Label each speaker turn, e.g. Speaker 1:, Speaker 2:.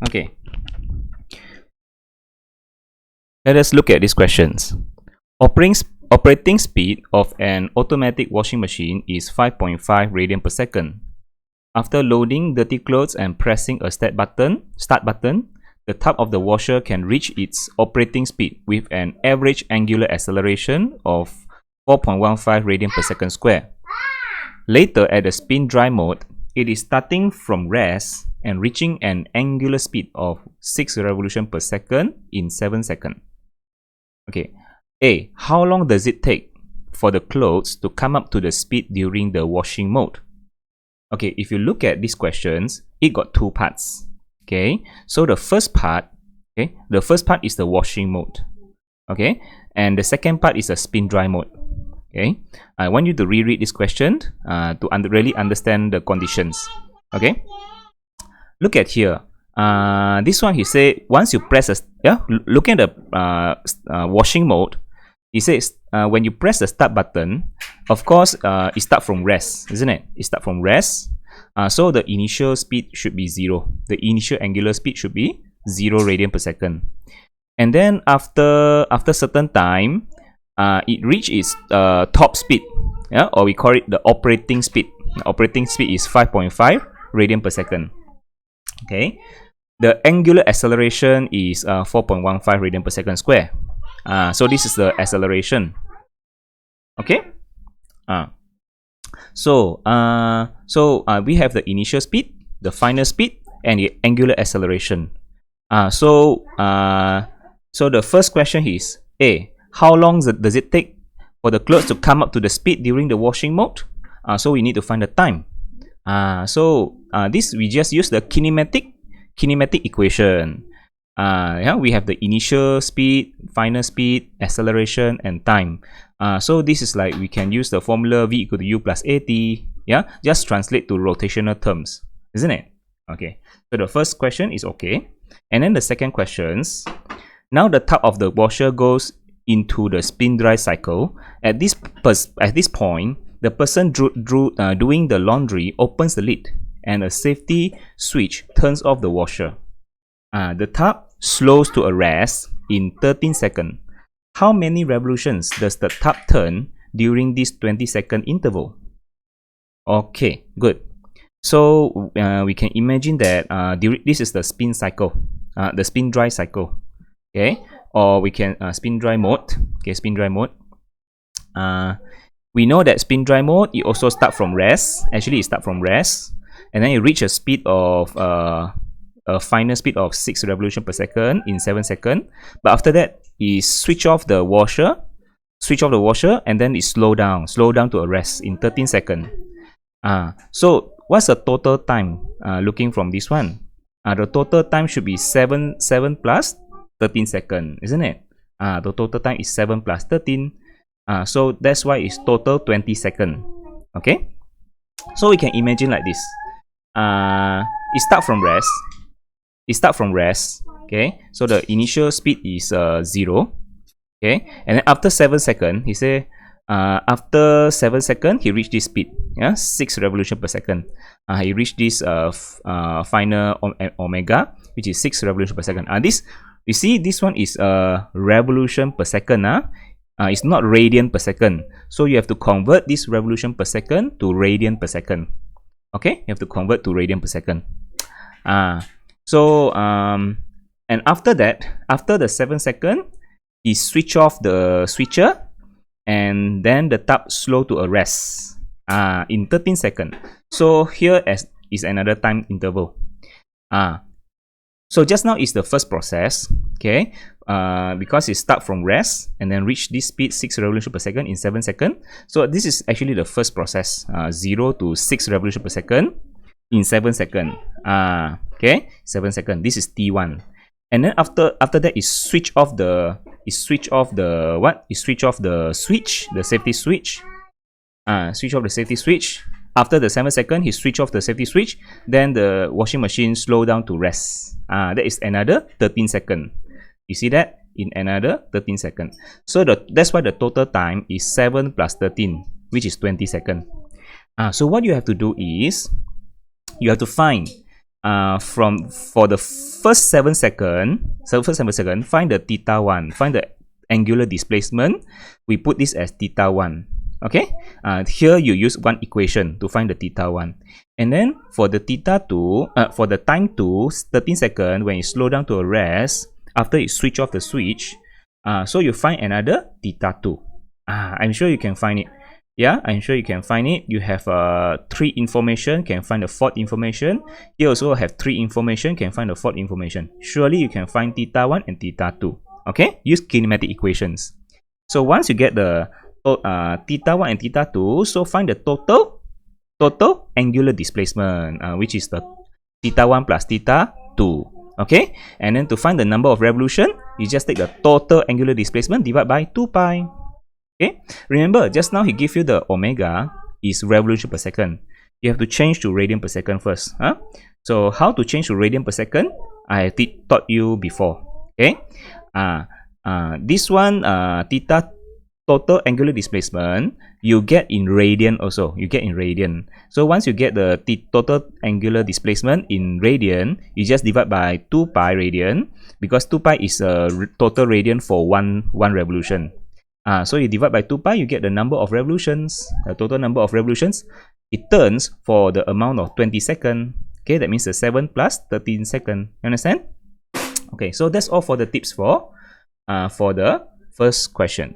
Speaker 1: Okay, let us look at these questions. Operating speed of an automatic washing machine is 5.5 radian per second. After loading dirty clothes and pressing a start button, the top of the washer can reach its operating speed with an average angular acceleration of 4.15 radian per second square. Later, at the spin dry mode, it is starting from rest and reaching an angular speed of 6 revolutions per second in 7 seconds. Okay, A. How long does it take for the clothes to come up to the speed during the washing mode? Okay, if you look at these questions, it got two parts. Okay, so the first part is the washing mode. Okay, and the second part is the spin dry mode. Okay, I want you to reread this question to really understand the conditions. Okay, look at here. This one, he said once you press looking at the washing mode, he says when you press the start button, of course it start from rest, isn't it? It start from rest. So the initial speed should be 0. The initial angular speed should be 0 radian per second. And then after certain time, it reach its top speed, or we call it the operating speed. The operating speed is 5.5 radian per second. Okay, the angular acceleration is 4.15 radian per second square. So this is the acceleration. Okay. So we have the initial speed, the final speed, and the angular acceleration. So the first question is A. How long does it take for the clothes to come up to the speed during the washing mode? So we need to find the time. This we just use the kinematic equation. We have the initial speed, final speed, acceleration, and time. So this is like we can use the formula V equal to U plus AT. Just translate to rotational terms, isn't it? Okay. So the first question is okay, and then the second questions. Now the top of the washer goes into the spin dry cycle. At this point, the person doing the laundry opens the lid, and a safety switch turns off the washer. The tub slows to a rest in 13 seconds. How many revolutions does the tub turn during this 20-second interval? Okay, good. So we can imagine that this is the spin cycle, the spin dry cycle. Okay, or we can spin dry mode. Okay, spin dry mode. We know that spin dry mode, it also start from rest. Actually, it start from rest, and then it reach a speed of a final speed of 6 revolutions per second in 7 seconds. But after that, it switch off the washer, and then it slow down to a rest in 13 seconds. So what's the total time? Looking from this one, the total time should be 7 plus 13 seconds, isn't it? The total time is 7 plus 13. So that's why it's total 20 seconds. Okay, so we can imagine like this. It start from rest. Okay, so the initial speed is 0. Okay, and then after 7 seconds, he say after 7 seconds he reached this speed, 6 revolutions per second. He reached this final omega, which is 6 revolutions per second. This, you see, this one is revolution per second. It's not radian per second, so you have to convert this revolution per second to radian per second. Okay, you have to convert to radian per second. And after that, after the 7 seconds, he switch off the switcher, and then the tub slow to a rest in 13 seconds. So here is another time interval. So just now is the first process. Okay, because it start from rest and then reach this speed 6 revolutions per second in 7 seconds. So this is actually the first process, 0 to 6 revolutions per second in 7 seconds. Okay, 7 seconds. This is T1. And then after that, is switch off the switch, the safety switch. Switch off the safety switch. After the 7 seconds, he switch off the safety switch. Then the washing machine slow down to rest. That is another 13 seconds. You see that? In another 13 seconds. So that's why the total time is 7 plus 13, which is 20 seconds. So what you have to do is, you have to find for the first 7 seconds, find the theta 1, find the angular displacement. We put this as theta 1. Okay, here you use one equation to find the theta 1. And then for the theta 2, for the time 2, 13 seconds, when you slow down to a rest, after you switch off the switch, so you find another theta 2. I'm sure you can find it. Yeah, I'm sure you can find it. You have 3 information, can find the fourth information. Here also have 3 information, can find the fourth information. Surely you can find theta 1 and theta 2. Okay, use kinematic equations. So once you get the theta 1 and theta 2, so find the total angular displacement, which is the theta 1 plus theta 2. Okay, and then to find the number of revolution, you just take the total angular displacement divided by 2 pi. Okay, remember just now he gave you the omega is revolution per second. You have to change to radian per second first. So how to change to radian per second? I taught you before. Okay, this one theta total angular displacement you get in radian also. You get in radian. So once you get the total angular displacement in radian, you just divide by 2 pi radian, because 2 pi is a total radian for one revolution. So you divide by 2 pi, you get the number of revolutions, the total number of revolutions it turns for the amount of 20 seconds. Okay, that means the 7 plus 13 seconds. You understand? Okay, so that's all for the tips for the first question.